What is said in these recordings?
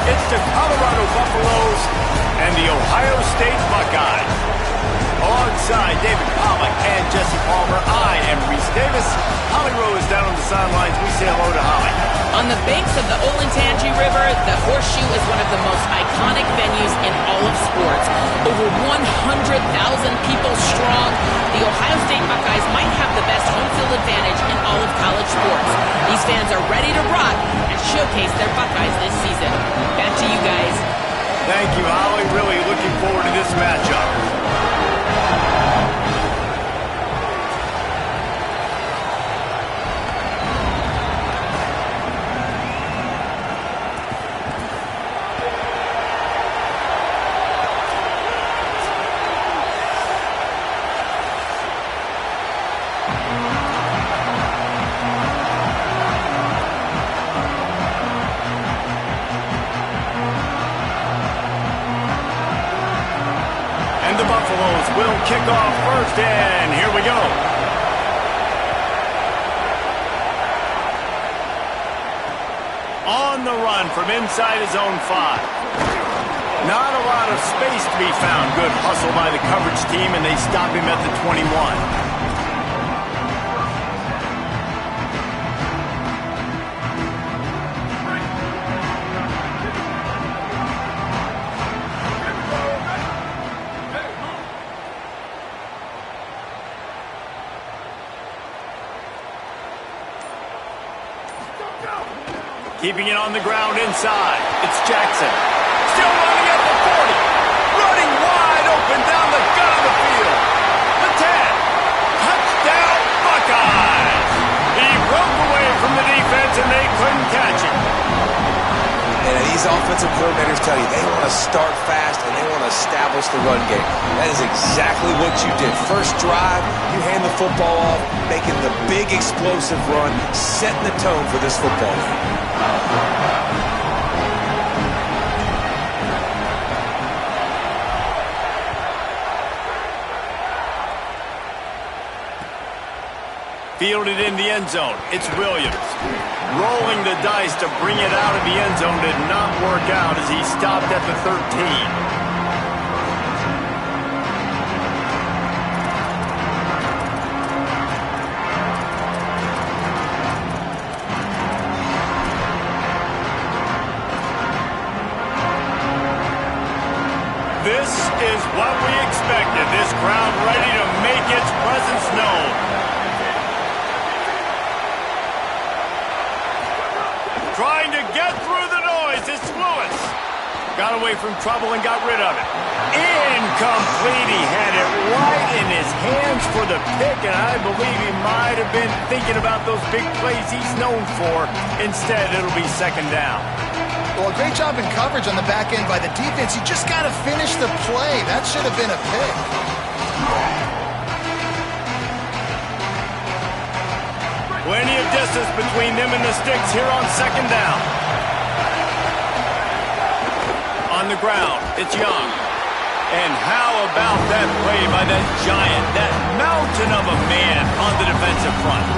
It's the Colorado Buffaloes and the Ohio State Buckeyes. Alongside David Pollack and Jesse Palmer, I am Reese Davis. Holly Rowe is down on the sidelines. We say hello to Holly. On the banks of the Olentangy River, the Horseshoe is one of the most iconic venues in all of sports. Over 100,000 people strong, the Ohio State Buckeyes might have the best home field advantage in all of college sports. These fans are ready to rock and showcase their Buckeyes this season. Back to you guys. Thank you, Holly. Really looking forward to this matchup. Will kick off first, and here we go. On the run from inside his own 5. Not a lot of space to be found. Good hustle by the coverage team, and they stop him at the 21. Keeping it on the ground inside. It's Jackson. Still running at the 40. Running wide open down the gut of the field. The 10. Touchdown, Buckeyes. He broke away from the defense and they couldn't catch him. And these offensive coordinators tell you they want to start fast and they want to establish the run game. That is exactly what you did. First drive, you hand the football off, making the big explosive run, setting the tone for this football game. Fielded in the end zone. It's Williams. Rolling the dice to bring it out of the end zone did not work out as he stopped at the 13. This is what we expected. This crowd ready to make its presence known. Trying to get through the noise. It's Lewis. Got away from trouble and got rid of it. Incomplete. He had it right in his hands for the pick, and I believe he might have been thinking about those big plays he's known for. Instead, it'll be second down. Well, a great job in coverage on the back end by the defense. You just got to finish the play. That should have been a pick. Plenty of distance between them and the sticks here on second down. On the ground, it's Young. And how about that play by that giant, that mountain of a man on the defensive front?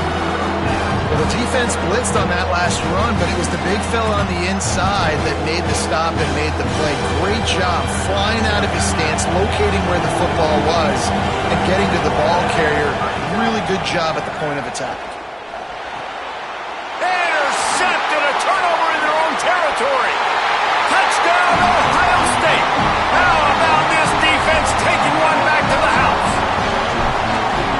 Well, the defense blitzed on that last run, but it was the big fella on the inside that made the stop and made the play. Great job flying out of his stance, locating where the football was, and getting to the ball carrier. Really good job at the point of attack. Intercepted, a turnover in their own territory. Touchdown, Ohio State. How about this defense taking one back to the house?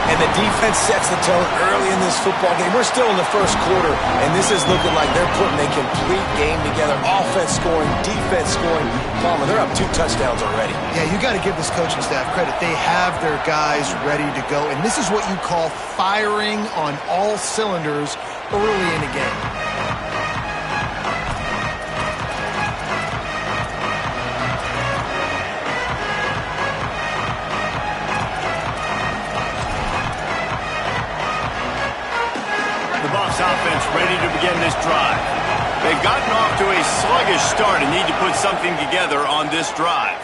And the defense sets the tone early in this football game. We're still in the first quarter, and this is looking like they're putting a complete game together. Offense scoring, defense scoring. Palmer, they're up 2 touchdowns already. Yeah, you got to give this coaching staff credit. They have their guys ready to go, and this is what you call firing on all cylinders early in a game. The Buffs offense ready to begin this drive. They've gotten off to a sluggish start and need to put something together on this drive.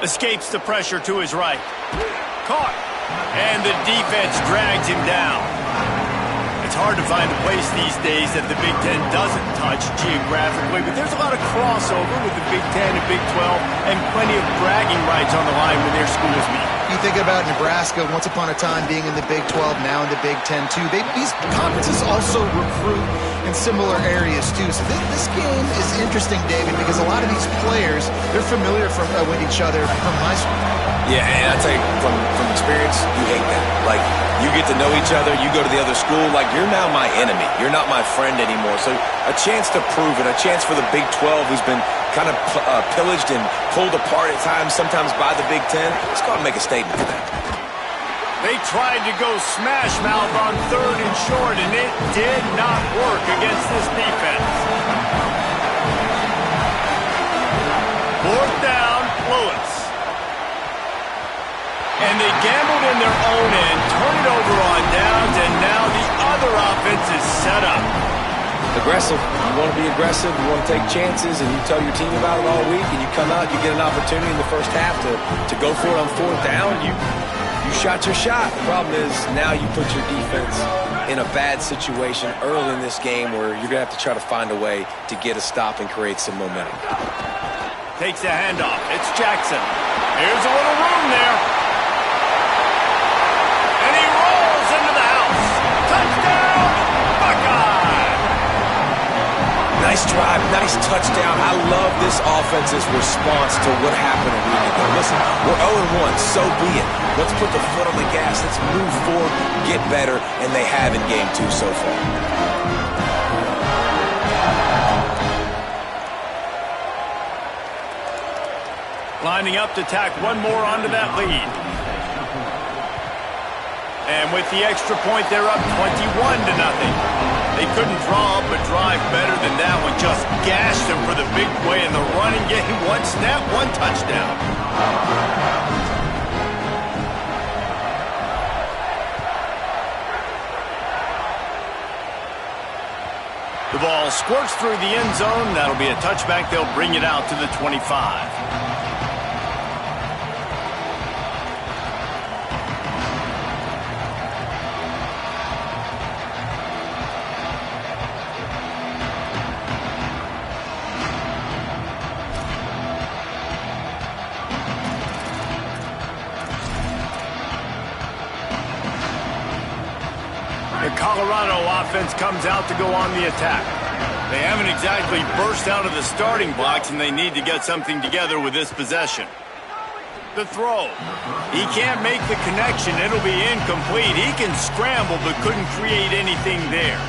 Escapes the pressure to his right. Caught. And the defense drags him down. It's It's hard to find a place these days that the Big Ten doesn't touch geographically, but there's a lot of crossover with the Big Ten and Big 12 and plenty of bragging rights on the line when their schools meet. You think about Nebraska once upon a time being in the Big 12, now in the Big 10 too. These conferences also recruit in similar areas too. So this game is interesting, David, because a lot of these players, they're familiar with each other from high school. Yeah, and I tell you, from experience, you hate that. Like, you get to know each other, you go to the other school, like, you're now my enemy. You're not my friend anymore. So a chance to prove it, a chance for the Big 12, who's been kind of pillaged and pulled apart at times, sometimes by the Big 10. Let's go out and make a statement for that. They tried to go smash mouth on 3rd and short, and it did not work against this defense. 4th down, Lewis. And they gambled in their own end, turn it over on downs, and now the other offense is set up. Aggressive. You want to be aggressive, you want to take chances, and you tell your team about it all week, and you come out, you get an opportunity in the first half to go for it on 4th down. You shot your shot. The problem is now you put your defense in a bad situation early in this game where you're going to have to try to find a way to get a stop and create some momentum. Takes a handoff. It's Jackson. Here's a little room there. And he rolls into the house. Touchdown, Buckeye! Nice drive, nice touchdown. I love this offense's response to what happened a week ago. Listen, we're 0-1, so be it. Let's put the foot on the gas. Let's move forward, get better, and they have in Game 2 so far. Lining up to tack one more onto that lead. And with the extra point, they're up 21-0. They couldn't draw up a drive better than that one. Just gashed them for the big play in the running game. One snap, one touchdown. The ball squirts through the end zone. That'll be a touchback. They'll bring it out to the 25. The Colorado offense comes out to go on the attack. They haven't exactly burst out of the starting blocks, and they need to get something together with this possession. The throw. He can't make the connection. It'll be incomplete. He can scramble, but couldn't create anything there.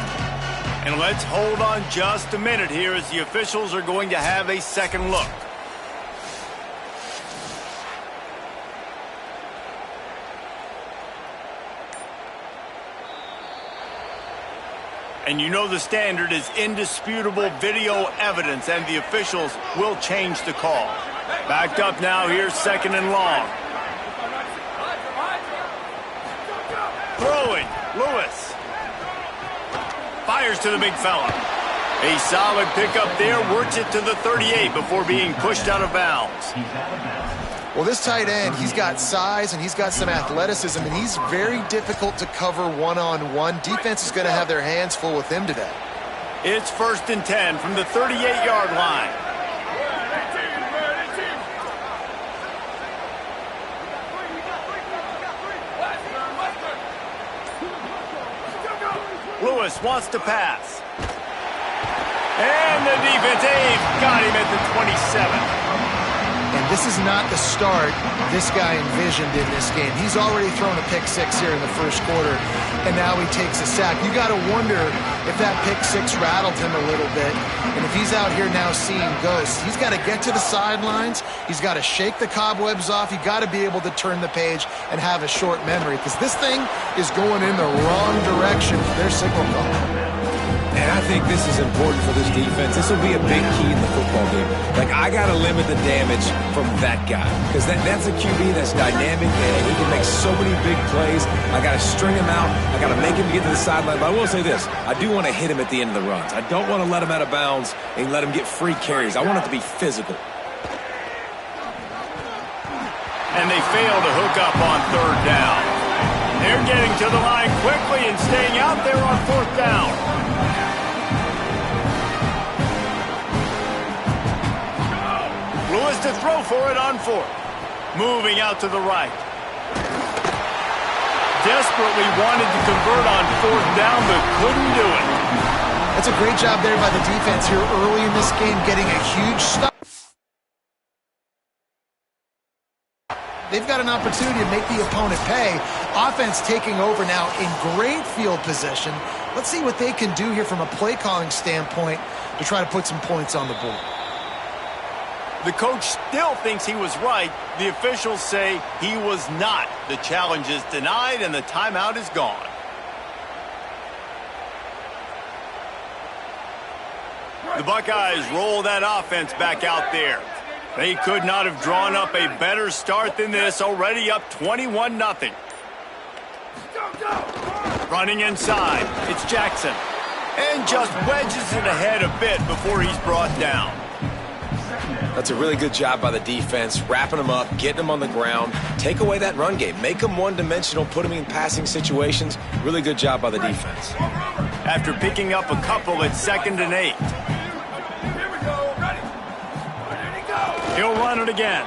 And let's hold on just a minute here as the officials are going to have a second look. And you know the standard is indisputable video evidence, and the officials will change the call. Backed up now, here's 2nd and long. Throwing, Lewis. Fires to the big fella. A solid pickup there, works it to the 38 before being pushed out of bounds. Well, this tight end, he's got size and he's got some athleticism, and he's very difficult to cover one-on-one. Defense is going to have their hands full with him today. It's 1st and 10 from the 38-yard line. Lewis wants to pass. And the defense got him at the 27. And this is not the start this guy envisioned in this game. He's already thrown a pick 6 here in the first quarter, and now he takes a sack. You got to wonder if that pick 6 rattled him a little bit, and if he's out here now seeing ghosts. He's got to get to the sidelines. He's got to shake the cobwebs off. You got to be able to turn the page and have a short memory, because this thing is going in the wrong direction for their signal call. And I think this is important for this defense. This will be a big key in the football game. Like, I got to limit the damage from that guy, because that's a QB that's dynamic, and he can make so many big plays. I got to string him out. I got to make him get to the sideline. But I will say this. I do want to hit him at the end of the runs. I don't want to let him out of bounds and let him get free carries. I want it to be physical. And they fail to hook up on 3rd down. They're getting to the line quickly and staying out there on 4th down. Lewis to throw for it on 4th. Moving out to the right. Desperately wanted to convert on 4th down, but couldn't do it. That's a great job there by the defense here early in this game, getting a huge stop. They've got an opportunity to make the opponent pay. Offense taking over now in great field position. Let's see what they can do here from a play calling standpoint to try to put some points on the board. The coach still thinks he was right. The officials say he was not. The challenge is denied and the timeout is gone. The Buckeyes roll that offense back out there. They could not have drawn up a better start than this, already up 21-0. Running inside, it's Jackson. And just wedges it ahead a bit before he's brought down. That's a really good job by the defense, wrapping them up, getting them on the ground. Take away that run game. Make them one-dimensional, put them in passing situations. Really good job by the defense. After picking up a couple at 2nd and 8. He'll run it again.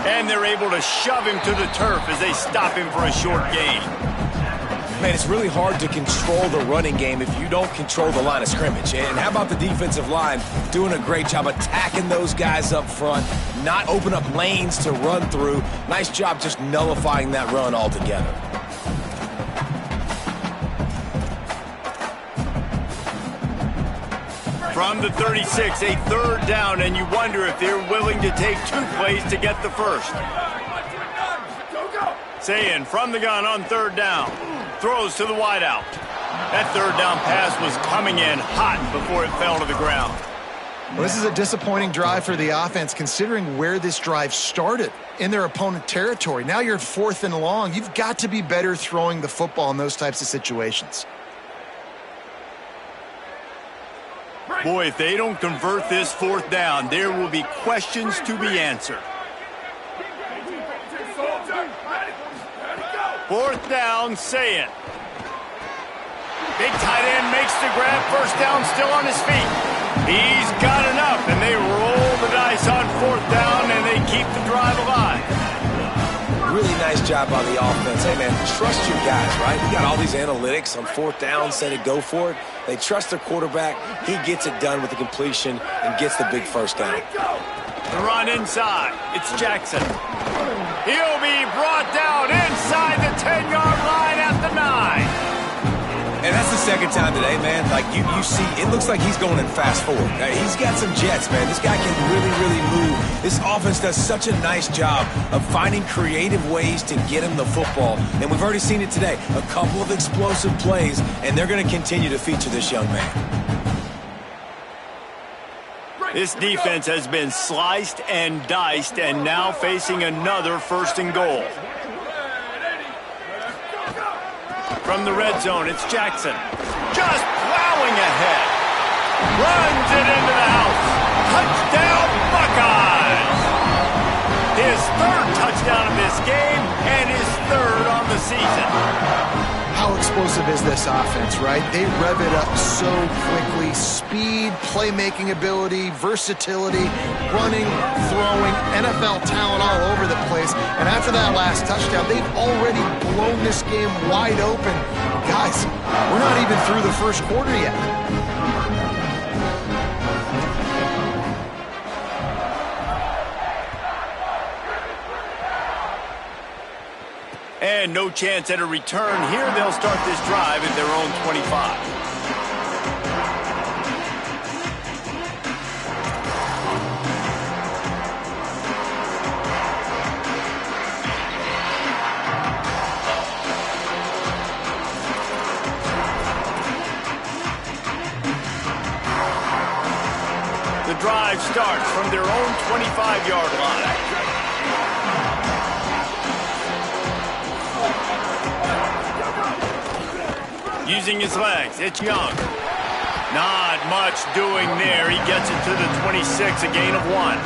And they're able to shove him to the turf as they stop him for a short gain. Man, it's really hard to control the running game if you don't control the line of scrimmage. And how about the defensive line doing a great job attacking those guys up front, not open up lanes to run through. Nice job just nullifying that run altogether. From the 36, a 3rd down, and you wonder if they're willing to take 2 plays to get the first. Sayin from the gun on 3rd down. Throws to the wideout. That 3rd down pass was coming in hot before it fell to the ground. Well, this is a disappointing drive for the offense, considering where this drive started, in their opponent territory. Now you're at 4th and long. You've got to be better throwing the football in those types of situations. Boy, if they don't convert this 4th down, there will be questions to be answered. 4th down, Sayin. Big tight end makes the grab. 1st down, still on his feet. He's got enough, and they roll the dice on 4th down, and they keep the drive alive. Really nice job by the offense. Hey, man, trust your guys, right? You got all these analytics on 4th down, say to go for it. They trust their quarterback. He gets it done with the completion and gets the big 1st down. The run inside. It's Jackson. He'll be brought down inside the 10-yard line at the 9. And that's the 2nd time today, man. Like, you see, it looks like he's going in fast forward. He's got some jets, man. This guy can really move. This offense does such a nice job of finding creative ways to get him the football. And we've already seen it today. A couple of explosive plays, and they're going to continue to feature this young man. This defense has been sliced and diced, and now facing another 1st and goal. From the red zone, it's Jackson. Just plowing ahead. Runs it into the house. Touchdown, Buckeyes! His 3rd touchdown of this game and his 3rd on the season. How explosive is this offense, right? They rev it up so quickly. Speed, playmaking ability, versatility, running, throwing, NFL talent all over the place. And after that last touchdown, they've already blown this game wide open. Guys, we're not even through the 1st quarter yet. And no chance at a return here. They'll start this drive at their own 25. The drive starts from their own 25-yard line. Using his legs, it's Young. Not much doing there. He gets it to the 26, a gain of 1.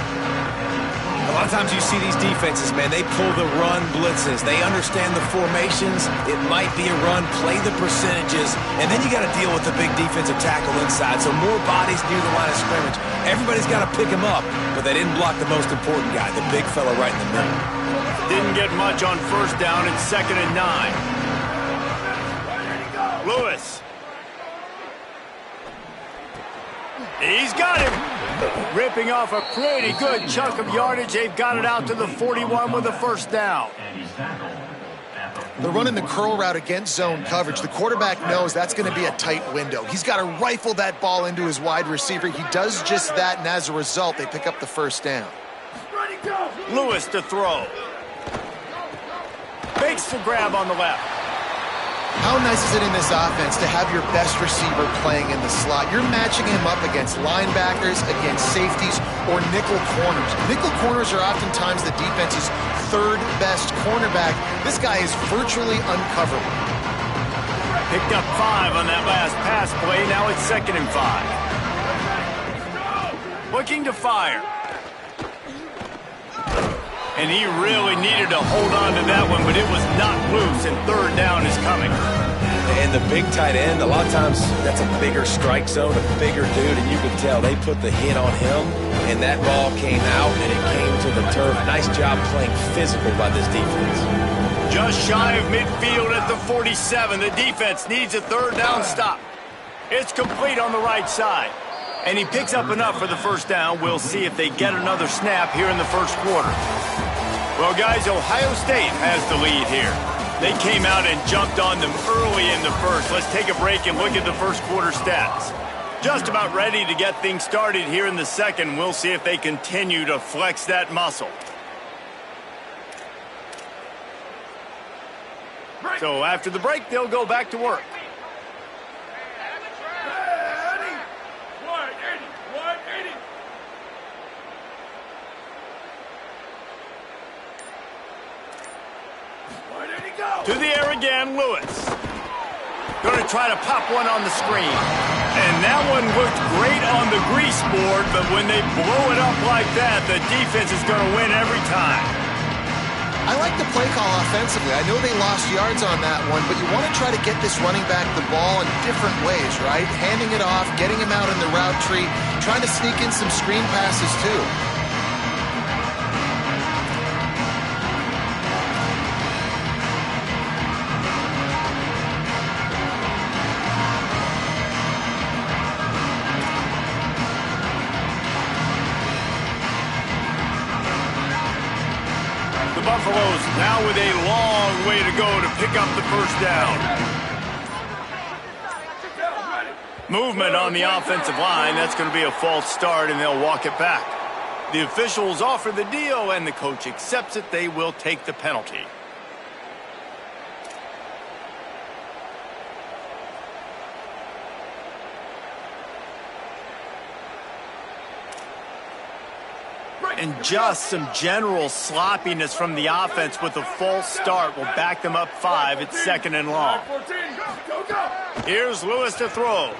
A lot of times you see these defenses, man, they pull the run blitzes. They understand the formations. It might be a run, play the percentages, and then you got to deal with the big defensive tackle inside. So more bodies near the line of scrimmage. Everybody's got to pick him up, but they didn't block the most important guy, the big fella right in the middle. Didn't get much on first down. It's 2nd and 9. Lewis. He's got him. Ripping off a pretty good chunk of yardage. They've got it out to the 41 with a first down. They're running the curl route against zone coverage. The quarterback knows that's going to be a tight window. He's got to rifle that ball into his wide receiver. He does just that, and as a result, they pick up the first down. Lewis to throw. Fakes the grab on the left. How nice is it in this offense to have your best receiver playing in the slot? You're matching him up against linebackers, against safeties, or nickel corners. Nickel corners are oftentimes the defense's third best cornerback. This guy is virtually uncoverable. Picked up 5 on that last pass play. Now it's 2nd and 5. Looking to fire. And he really needed to hold on to that one, but it was not loose, and 3rd down is coming. And the big tight end, a lot of times that's a bigger strike zone, a bigger dude, and you can tell they put the hit on him, and that ball came out, and it came to the turf. Nice job playing physical by this defense. Just shy of midfield at the 47. The defense needs a 3rd down stop. It's complete on the right side. And he picks up enough for the first down. We'll see if they get another snap here in the first quarter. Well, guys, Ohio State has the lead here. They came out and jumped on them early in the first. Let's take a break and look at the first quarter stats. Just about ready to get things started here in the second. We'll see if they continue to flex that muscle. So after the break, they'll go back to work. To the air again, Lewis. Going to try to pop one on the screen. And that one looked great on the grease board, but when they blow it up like that, the defense is going to win every time. I like the play call offensively. I know they lost yards on that one, but you want to try to get this running back the ball in different ways, right? Handing it off, getting him out in the route tree, trying to sneak in some screen passes too. The Buffaloes now with a long way to go to pick up the first down. Movement on the offensive line. That's going to be a false start, and they'll walk it back. The officials offer the deal, and the coach accepts it. They will take the penalty. And just some general sloppiness from the offense with a false start will back them up 5. It's 2nd and long. Here's Lewis to throw.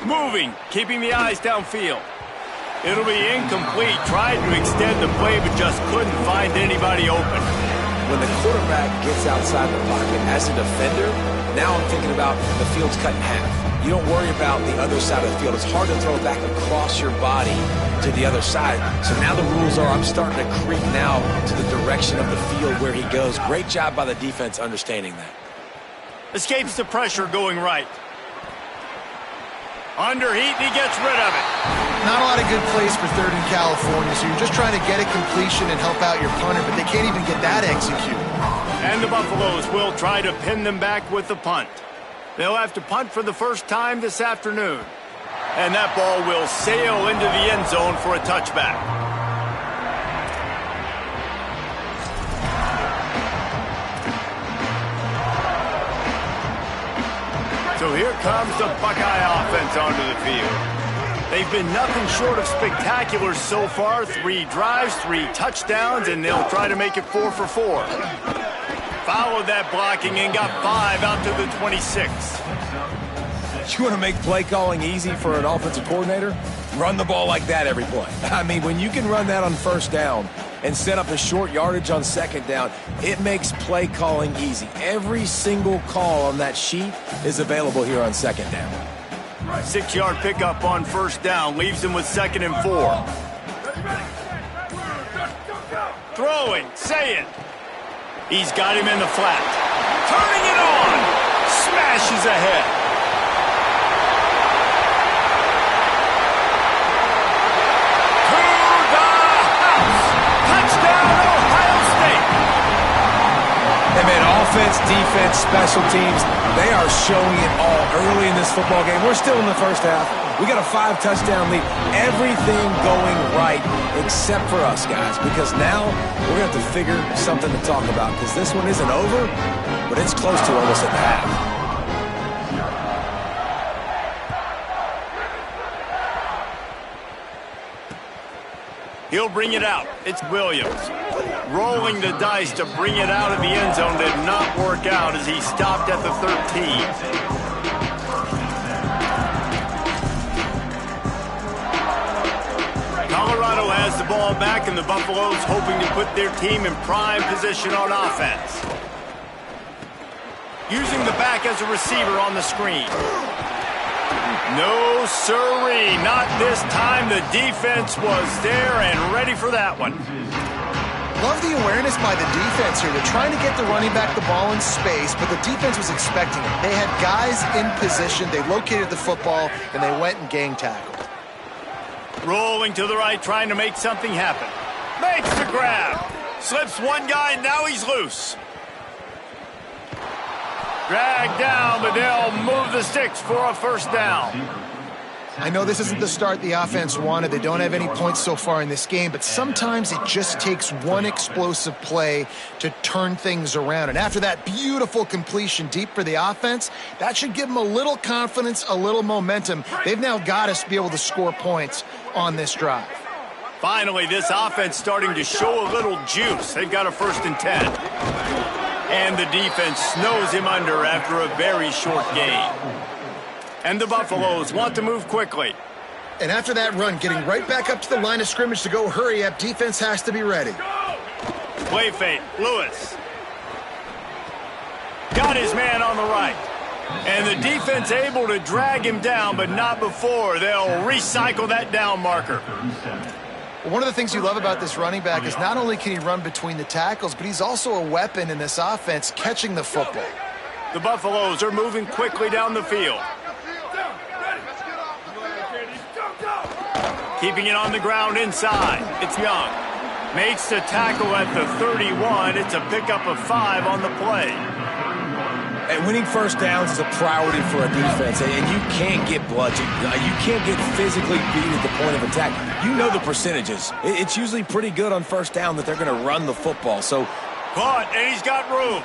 Moving, keeping the eyes downfield. It'll be incomplete. Tried to extend the play, but just couldn't find anybody open. When the quarterback gets outside the pocket as a defender, now I'm thinking about the field's cut in half. You don't worry about the other side of the field. It's hard to throw it back across your body to the other side. So now the rules are I'm starting to creep now to the direction of the field where he goes. Great job by the defense understanding that. Escapes the pressure going right. Under heat, and he gets rid of it. Not a lot of good plays for 3rd in California, so you're just trying to get a completion and help out your punter, but they can't even get that executed. And the Buffaloes will try to pin them back with the punt. They'll have to punt for the first time this afternoon. And that ball will sail into the end zone for a touchback. So here comes the Buckeye offense onto the field. They've been nothing short of spectacular so far. 3 drives, 3 touchdowns, and they'll try to make it 4 for 4. Followed that blocking and got 5 out to the 26. You want to make play calling easy for an offensive coordinator? Run the ball like that every play. I mean, when you can run that on first down, and set up a short yardage on second down, it makes play calling easy. Every single call on that sheet is available here on second down. 6-yard pickup on first down leaves him with 2nd and 4. Throwing, say it. He's got him in the flat. Turning it on. Smashes ahead. To the house. Touchdown, Ohio State. Hey man, offense, defense, special teams, they are showing it all early in this football game. We're still in the first half. We got a 5-touchdown lead. Everything going right except for us, guys, because now we're going to have to figure something to talk about because this one isn't over, but it's close to almost at half. He'll bring it out. It's Williams. Rolling the dice to bring it out of the end zone did not work out as he stopped at the 13. Colorado has the ball back, and the Buffaloes hoping to put their team in prime position on offense. Using the back as a receiver on the screen. No siree, not this time. The defense was there and ready for that one. Love the awareness by the defense here. They're trying to get the running back the ball in space, but the defense was expecting it. They had guys in position. They located the football, and they went and gang tackled. Rolling to the right, trying to make something happen. Makes the grab. Slips one guy, now he's loose. Dragged down, but they'll move the sticks for a first down. I know this isn't the start the offense wanted. They don't have any points so far in this game, but sometimes it just takes one explosive play to turn things around. And after that beautiful completion deep for the offense, that should give them a little confidence, a little momentum. They've now got us to be able to score points on this drive. Finally, this offense starting to show a little juice. They've got a 1st and 10. And the defense snows him under after a very short gain. And the Buffaloes want to move quickly. And after that run, getting right back up to the line of scrimmage to go hurry up, defense has to be ready. Play fake, Lewis. Got his man on the right. And the defense able to drag him down, but not before. They'll recycle that down marker. One of the things you love about this running back is not only can he run between the tackles, but he's also a weapon in this offense, catching the football. The Buffaloes are moving quickly down the field. Keeping it on the ground inside. It's Young. Makes the tackle at the 31. It's a pickup of 5 on the play. And winning first downs is a priority for a defense, and you can't get bludgeoned. You can't get physically beat at the point of attack. You know the percentages. It's usually pretty good on first down that they're going to run the football. So, caught, and he's got room.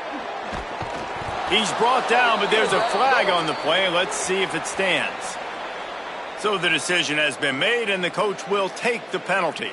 He's brought down, but there's a flag on the play. Let's see if it stands. So the decision has been made, and the coach will take the penalty.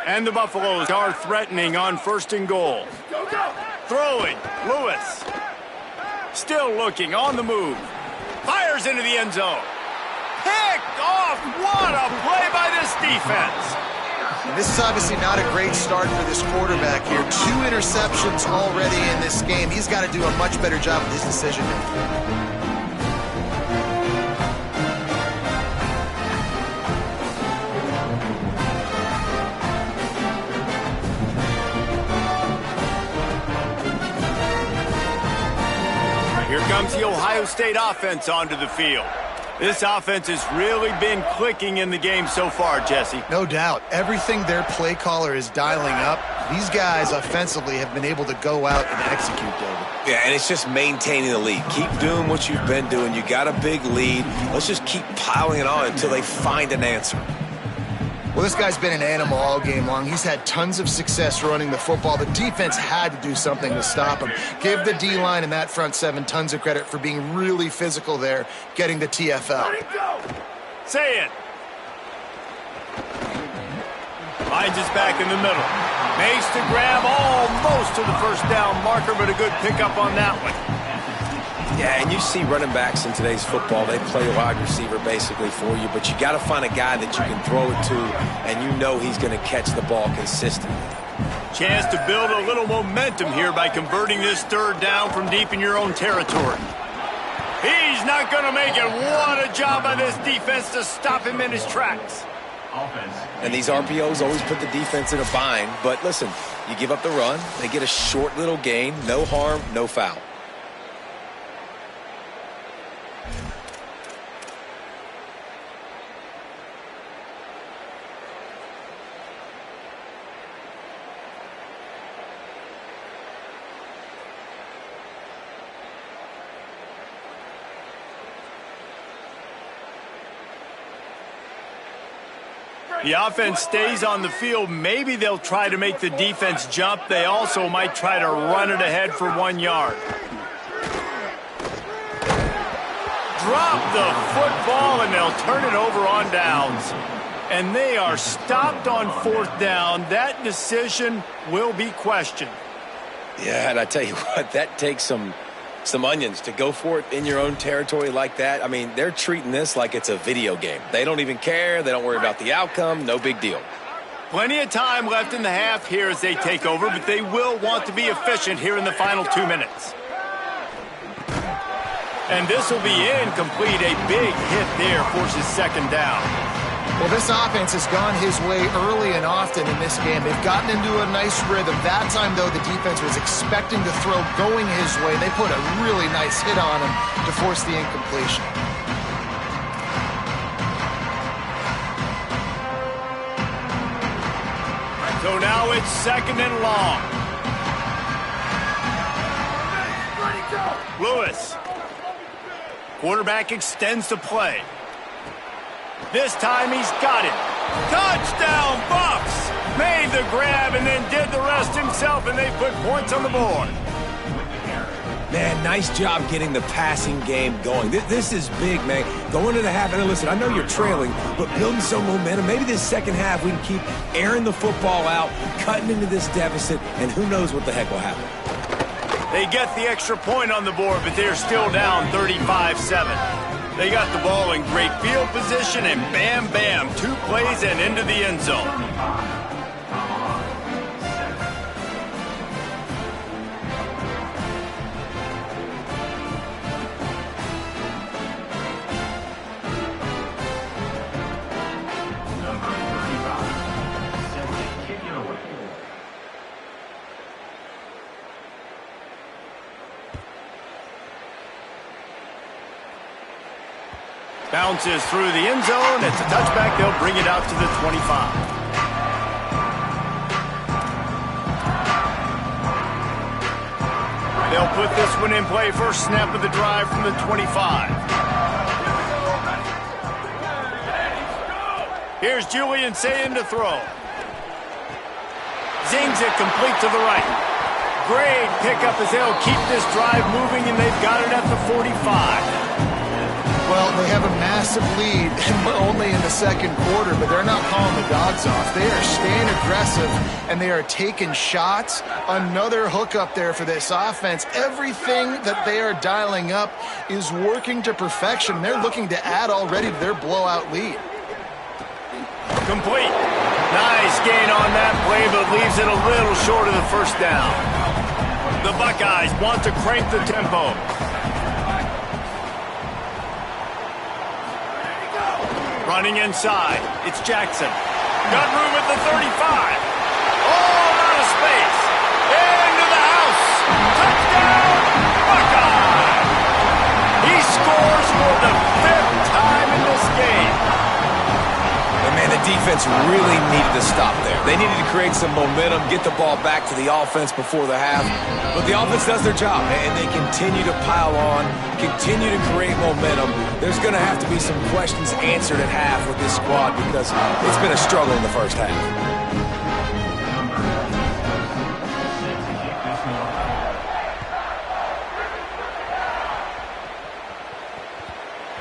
And the Buffaloes are threatening on 1st and goal. Throwing, Lewis. Still looking, on the move. Fires into the end zone. Picked off. What a play by this defense. And this is obviously not a great start for this quarterback here. 2 interceptions already in this game. He's got to do a much better job with his decision-making. comes the Ohio State offense onto the field. This offense has really been clicking in the game so far, Jesse. No doubt. Everything their play caller is dialing up, these guys offensively have been able to go out and execute, David. Yeah, and it's just maintaining the lead. Keep doing what you've been doing. You got a big lead. Let's just keep piling it on until they find an answer. Well, this guy's been an animal all game long. He's had tons of success running the football. The defense had to do something to stop him. Give the D-line and that front seven tons of credit for being really physical there, getting the TFL. Say it. Finds us back in the middle. Makes the grab almost to the first down marker, but a good pickup on that one. Yeah, and you see running backs in today's football, they play wide receiver basically for you, but you got to find a guy that you can throw it to, and you know he's going to catch the ball consistently. Chance to build a little momentum here by converting this third down from deep in your own territory. He's not going to make it. What a job by this defense to stop him in his tracks. And these RPOs always put the defense in a bind, but listen, you give up the run, they get a short little gain, no harm, no foul. The offense stays on the field. Maybe they'll try to make the defense jump. They also might try to run it ahead for 1 yard. Drop the football, and they'll turn it over on downs. And they are stopped on fourth down. That decision will be questioned. Yeah, and I tell you what, that takes some onions to go for it in your own territory like that. I mean, they're treating this like it's a video game. They don't even care. They don't worry about the outcome. No big deal. Plenty of time left in the half here as they take over, but they will want to be efficient here in the final 2 minutes. And this will be incomplete. A big hit there forces second down. Well, this offense has gone his way early and often in this game. They've gotten into a nice rhythm. That time, though, the defense was expecting the throw going his way. They put a really nice hit on him to force the incompletion. So now it's second and long. Lewis. Quarterback extends the play. This time he's got it. Touchdown, Bucks! Made the grab and then did the rest himself, and they put points on the board. Man, nice job getting the passing game going. This is big, man. Going to the half, and listen, I know you're trailing, but building some momentum. Maybe this second half we can keep airing the football out, cutting into this deficit, and who knows what the heck will happen. They get the extra point on the board, but they're still down 35-7. They got the ball in great field position, and bam, bam, 2 plays and into the end zone. Bounces through the end zone. It's a touchback. They'll bring it out to the 25. They'll put this one in play. First snap of the drive from the 25. Here's Julian Sayin to throw. Zings it complete to the right. Great pickup as they'll keep this drive moving, and they've got it at the 45. Well, they have a massive lead, and we're only in the second quarter, but they're not calling the dogs off. They are staying aggressive, and they are taking shots. Another hook up there for this offense. Everything that they are dialing up is working to perfection. They're looking to add already to their blowout lead. Complete. Nice gain on that play, but leaves it a little short of the first down. The Buckeyes want to crank the tempo. Running inside, it's Jackson. Got room at the 35. All out of space. Into the house. Touchdown, Buckeyes! defense really needed to stop there. They needed to create some momentum, get the ball back to the offense before the half. But the offense does their job, and they continue to pile on, continue to create momentum. There's going to have to be some questions answered at half with this squad because it's been a struggle in the first half.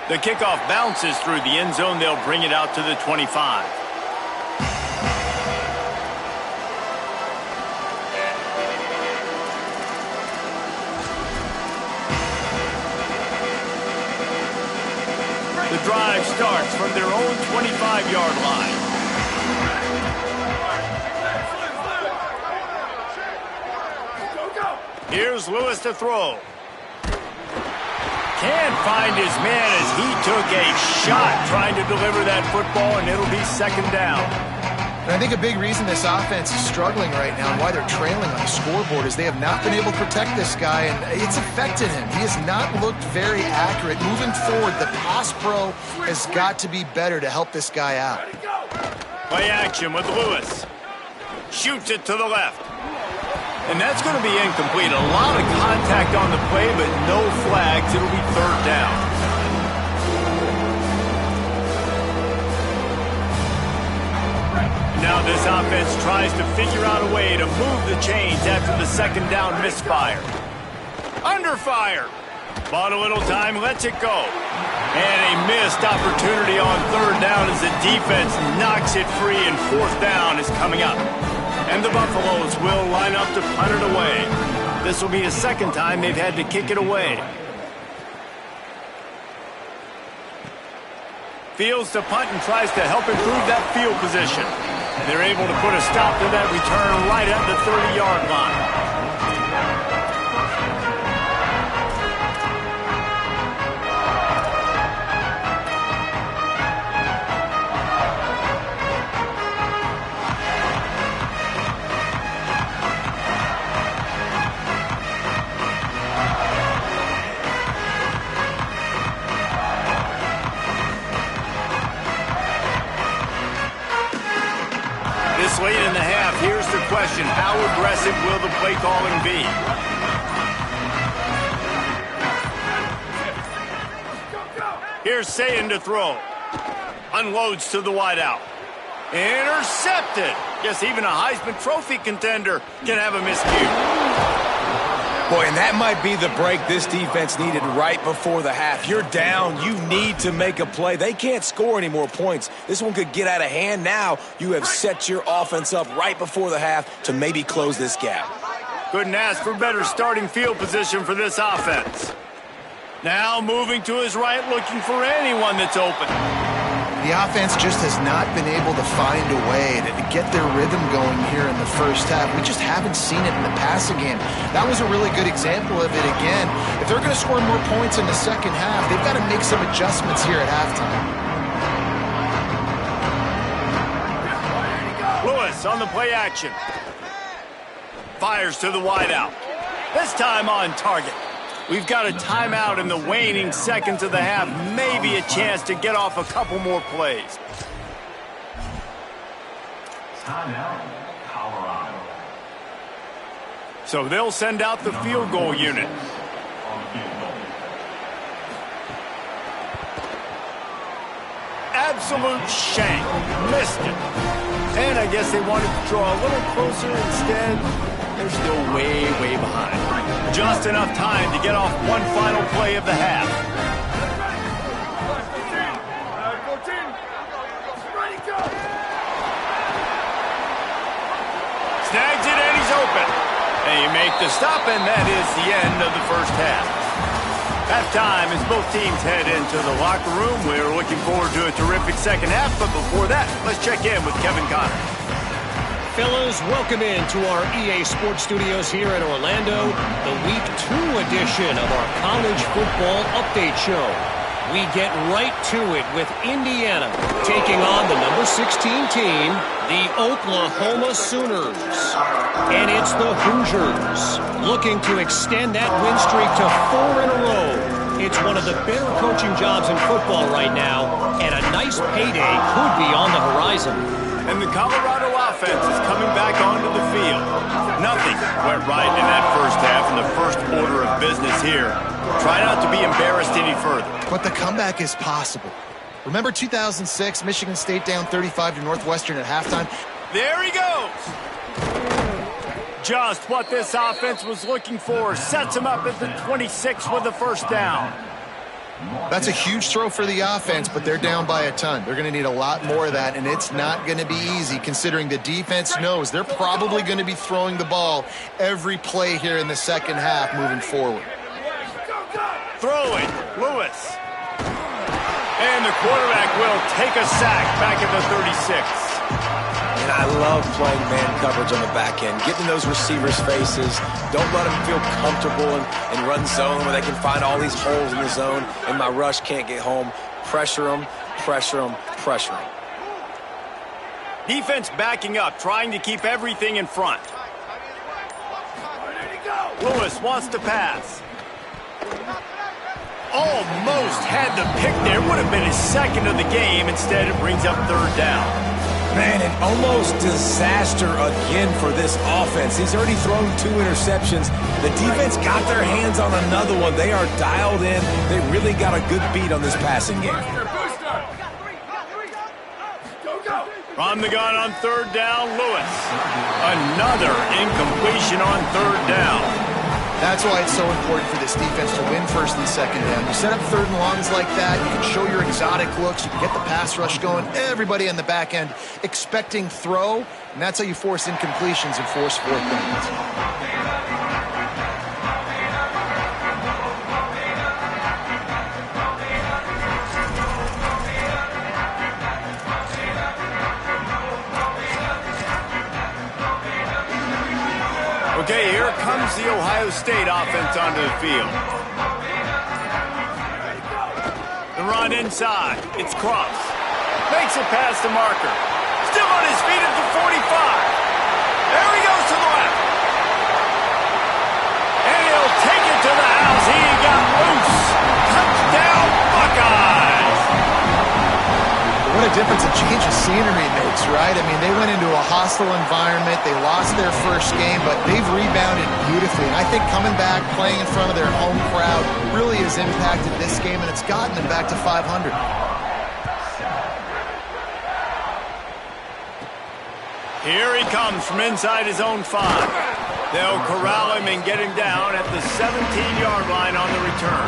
The kickoff bounces through the end zone. They'll bring it out to the 25. The drive starts from their own 25-yard line. Here's Lewis to throw. Can't find his man as he took a shot trying to deliver that football, and it'll be second down. And I think a big reason this offense is struggling right now and why they're trailing on the scoreboard is they have not been able to protect this guy, and it's affected him. He has not looked very accurate. Moving forward, the pass pro has got to be better to help this guy out. Play action with Lewis. Shoots it to the left. And that's going to be incomplete. A lot of contact on the play, but no flags. It'll be third down. Now this offense tries to figure out a way to move the chains after the second down misfire. Under fire. Bought a little time, lets it go. And a missed opportunity on third down as the defense knocks it free, and fourth down is coming up. And the Buffaloes will line up to punt it away. This will be the second time they've had to kick it away. Fields to punt and tries to help improve that field position. And they're able to put a stop to that return right at the 30-yard line. Late in the half, here's the question. How aggressive will the play calling be? Here's Sayin to throw. Unloads to the wideout. Intercepted. Guess even a Heisman Trophy contender can have a miscue. Boy, and that might be the break this defense needed right before the half. You're down. You need to make a play. They can't score any more points. This one could get out of hand now. You have set your offense up right before the half to maybe close this gap. Couldn't ask for better starting field position for this offense. Now moving to his right, looking for anyone that's open. The offense just has not been able to find a way to get their rhythm going here in the first half. We just haven't seen it in the passing game. That was a really good example of it again. If they're going to score more points in the second half, they've got to make some adjustments here at halftime. Lewis on the play action. Fires to the wideout. This time on target. We've got a timeout in the waning seconds of the half. Maybe a chance to get off a couple more plays. Timeout, Colorado. So they'll send out the field goal unit. Absolute shank. Missed it. And I guess they wanted to draw a little closer instead. They're still way, way behind. Just enough time to get off one final play of the half. Snags it and he's open. They make the stop, and that is the end of the first half. Halftime as both teams head into the locker room. We're looking forward to a terrific second half, but before that, let's check in with Kevin Connor. Fellas, welcome into our EA Sports Studios here in Orlando, the Week 2 edition of our College Football Update Show. We get right to it with Indiana taking on the number 16 team, the Oklahoma Sooners. And it's the Hoosiers looking to extend that win streak to 4 in a row. It's one of the better coaching jobs in football right now, and a nice payday could be on the horizon. And the Colorado offense is coming back onto the field. Nothing went right in that first half, and the first order of business here. Try not to be embarrassed any further. But the comeback is possible. Remember 2006, Michigan State down 35 to Northwestern at halftime? There he goes. Just what this offense was looking for. Sets him up at the 26 with the first down. That's a huge throw for the offense, but they're down by a ton. They're going to need a lot more of that, and it's not going to be easy considering the defense knows they're probably going to be throwing the ball every play here in the second half moving forward. Throwing, Lewis. And the quarterback will take a sack back at the 36. And I love playing man coverage on the back end, getting in those receivers' faces. Don't let them feel comfortable and run zone where they can find all these holes in the zone and my rush can't get home. Pressure them, pressure them, pressure them. Defense backing up, trying to keep everything in front. Lewis wants to pass. Almost had the pick there. Would have been his second of the game. Instead, it brings up third down. Man, an almost disaster again for this offense. He's already thrown 2 interceptions. The defense got their hands on another one. They are dialed in. They really got a good beat on this passing game. From the gun on third down, Lewis. Another incompletion on third down. That's why it's so important for this defense to win first and second down. You set up third and longs like that, you can show your exotic looks, you can get the pass rush going, everybody on the back end expecting throw, and that's how you force incompletions and force fourth downs. Okay, here comes the Ohio State offense onto the field. The run inside. It's Cross. Makes it past the marker. Still on his feet at the 45. There he goes to the left. And he'll take it to the house. He got loose. Touchdown, Buckeyes. What a difference a change of scenery makes, right? I mean, they went into a hostile environment. They lost their first game, but they've rebounded beautifully. And I think coming back, playing in front of their home crowd really has impacted this game, and it's gotten them back to 500. Here he comes from inside his own 5. They'll corral him and get him down at the 17-yard line on the return.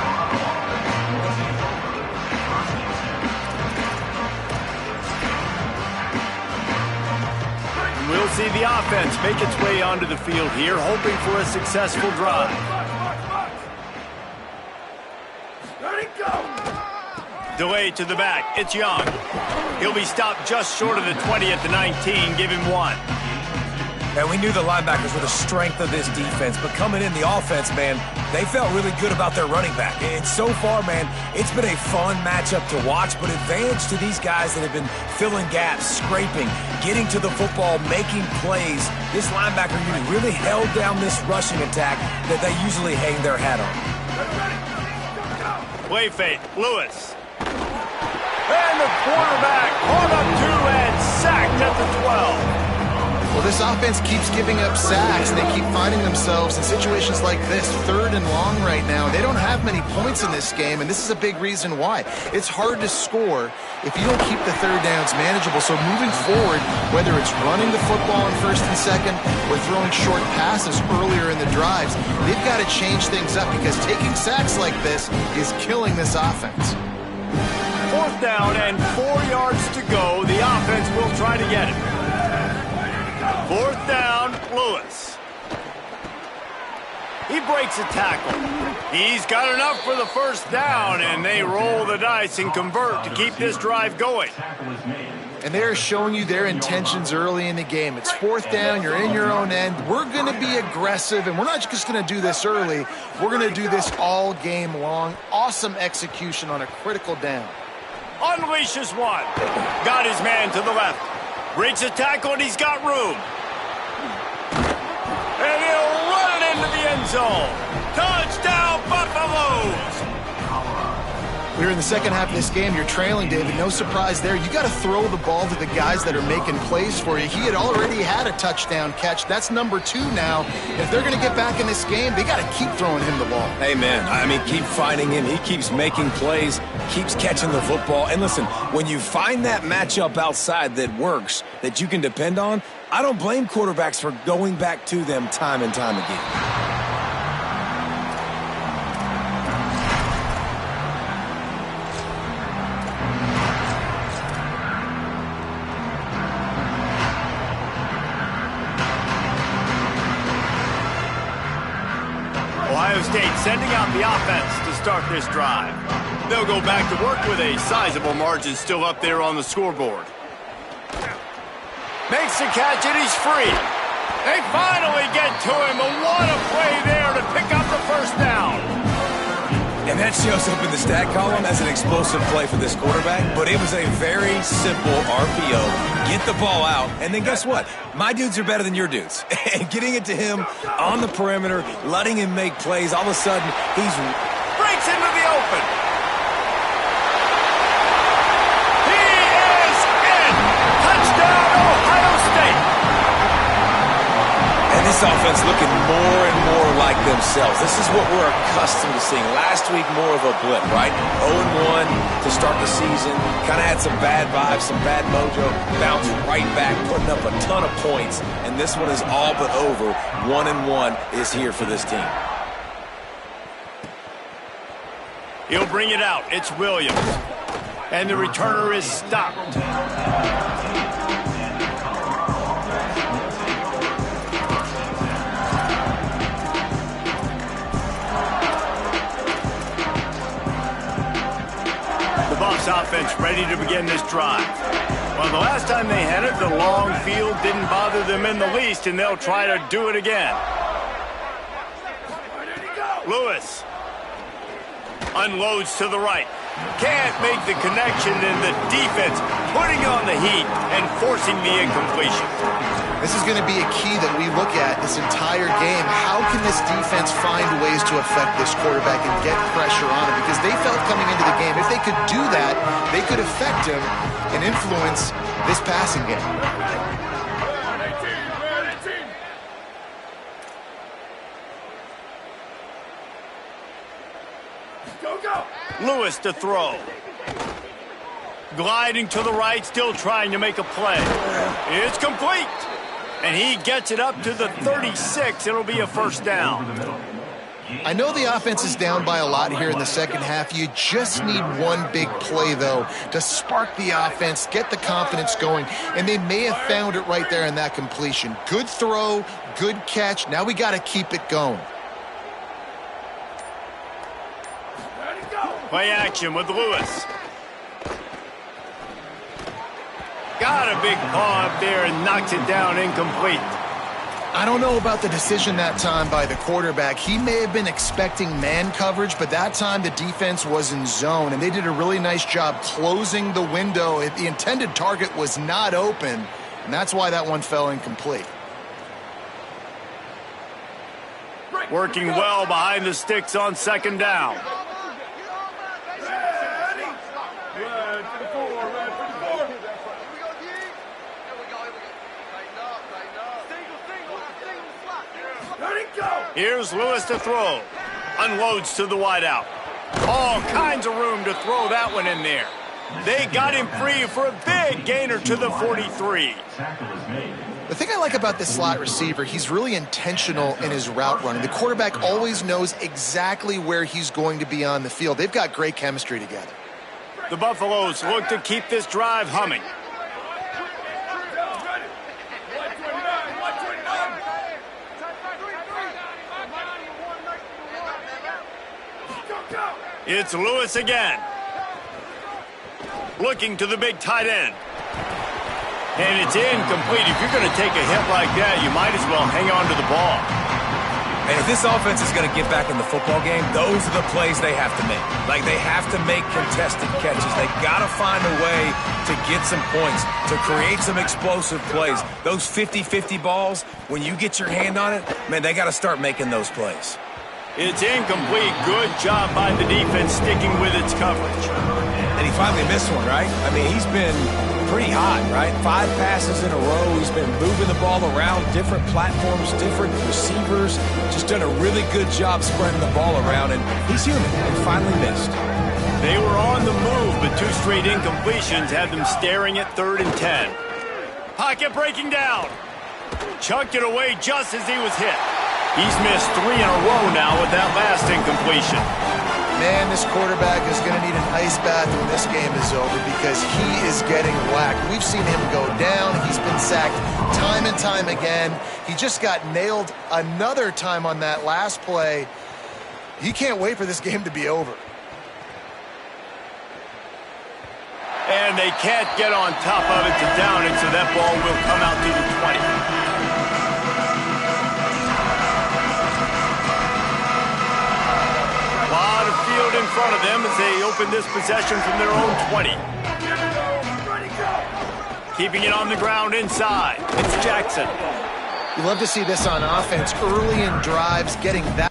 We'll see the offense make its way onto the field here, hoping for a successful drive. Delay to the back. It's Young. He'll be stopped just short of the 20 at the 19. Give him 1. And we knew the linebackers were the strength of this defense, but coming in the offense, man, they felt really good about their running back. And so far, man, it's been a fun matchup to watch, but advantage to these guys that have been filling gaps, scraping, getting to the football, making plays. This linebacker unit really held down this rushing attack that they usually hang their hat on. Play fake, Lewis. And the quarterback caught up 2 and sacked at the 12. Well, this offense keeps giving up sacks, and they keep finding themselves in situations like this, third and long right now. They don't have many points in this game, and this is a big reason why. It's hard to score if you don't keep the third downs manageable. So moving forward, whether it's running the football in first and second or throwing short passes earlier in the drives, they've got to change things up because taking sacks like this is killing this offense. Fourth down and 4 yards to go. The offense will try to get it. Fourth down, Lewis. He breaks a tackle. He's got enough for the first down, and they roll the dice and convert to keep this drive going. And they're showing you their intentions early in the game. It's fourth down, you're in your own end. We're going to be aggressive, and we're not just going to do this early. We're going to do this all game long. Awesome execution on a critical down. Unleashes 1. Got his man to the left. Breaks a tackle, and he's got room. And he'll run it into the end zone. Touchdown, Buffaloes! We're in the second half of this game. You're trailing, David. No surprise there. You got to throw the ball to the guys that are making plays for you. He had already had a touchdown catch. That's number 2 now. If they're going to get back in this game, they got to keep throwing him the ball. Amen. I mean, keep finding him. He keeps making plays, keeps catching the football. And listen, when you find that matchup outside that works, that you can depend on, I don't blame quarterbacks for going back to them time and time again. Ohio State sending out the offense to start this drive. They'll go back to work with a sizable margin still up there on the scoreboard. Makes the catch and he's free. They finally get to him, but what a play there to pick up the first down. And that shows up in the stat column as an explosive play for this quarterback, but it was a very simple RPO. Get the ball out, and then guess what? My dudes are better than your dudes. And getting it to him on the perimeter, letting him make plays, all of a sudden, he's breaks into the open. He is in. Touchdown, Ohio State. And this offense looking more and more like themselves. This is what we're accustomed to seeing. Last week, more of a blip, right? 0-1 to start the season. Kind of had some bad vibes, some bad mojo. Bounced right back, putting up a ton of points. And this one is all but over. 1-1 is here for this team. He'll bring it out. It's Williams. And the returner is stopped. Offense ready to begin this drive. Well, the last time they had it, the long field didn't bother them in the least, and they'll try to do it again. Lewis unloads to the right. Can't make the connection, and the defense putting on the heat and forcing the incompletion. This is going to be a key that we look at this entire game. How can this defense find ways to affect this quarterback and get pressure on him? Because they felt coming into the game, if they could do that, they could affect him and influence this passing game. Lewis to throw. Gliding to the right, still trying to make a play. It's complete. And he gets it up to the 36. It'll be a first down. I know the offense is down by a lot here in the second half. You just need one big play, though, to spark the offense, get the confidence going, and they may have found it right there in that completion. Good throw, good catch. Now we got to keep it going. Play action with Lewis. Got a big paw up there and knocks it down incomplete. I don't know about the decision that time by the quarterback. He may have been expecting man coverage, but that time the defense was in zone, and they did a really nice job closing the window. The intended target was not open, and that's why that one fell incomplete. Working well behind the sticks on second down. Here's Lewis to throw. Unloads to the wideout. All kinds of room to throw that one in there. They got him free for a big gainer to the 43. The thing I like about this slot receiver, he's really intentional in his route running. The quarterback always knows exactly where he's going to be on the field. They've got great chemistry together. The Buffaloes look to keep this drive humming. It's Lewis again. Looking to the big tight end. And it's incomplete. If you're going to take a hit like that, you might as well hang on to the ball. And if this offense is going to get back in the football game, those are the plays they have to make. Like, they have to make contested catches. They got to find a way to get some points, to create some explosive plays. Those 50-50 balls, when you get your hand on it, man, they got to start making those plays. It's incomplete. Good job by the defense sticking with its coverage. And he finally missed one, right? I mean, he's been pretty hot, right? 5 passes in a row. He's been moving the ball around, different platforms, different receivers. Just done a really good job spreading the ball around, and he's human and finally missed. They were on the move, but 2 straight incompletions had them staring at 3rd and 10. Pocket breaking down. Chucked it away just as he was hit. He's missed 3 in a row now with that last incompletion. Man, this quarterback is going to need an ice bath when this game is over because he is getting whacked. We've seen him go down. He's been sacked time and time again. He just got nailed another time on that last play. He can't wait for this game to be over. And they can't get on top of it to down it, so that ball will come out to the 20. A lot of field in front of them as they open this possession from their own 20. Keeping it on the ground inside. It's Jackson. You love to see this on offense early in drives, getting that.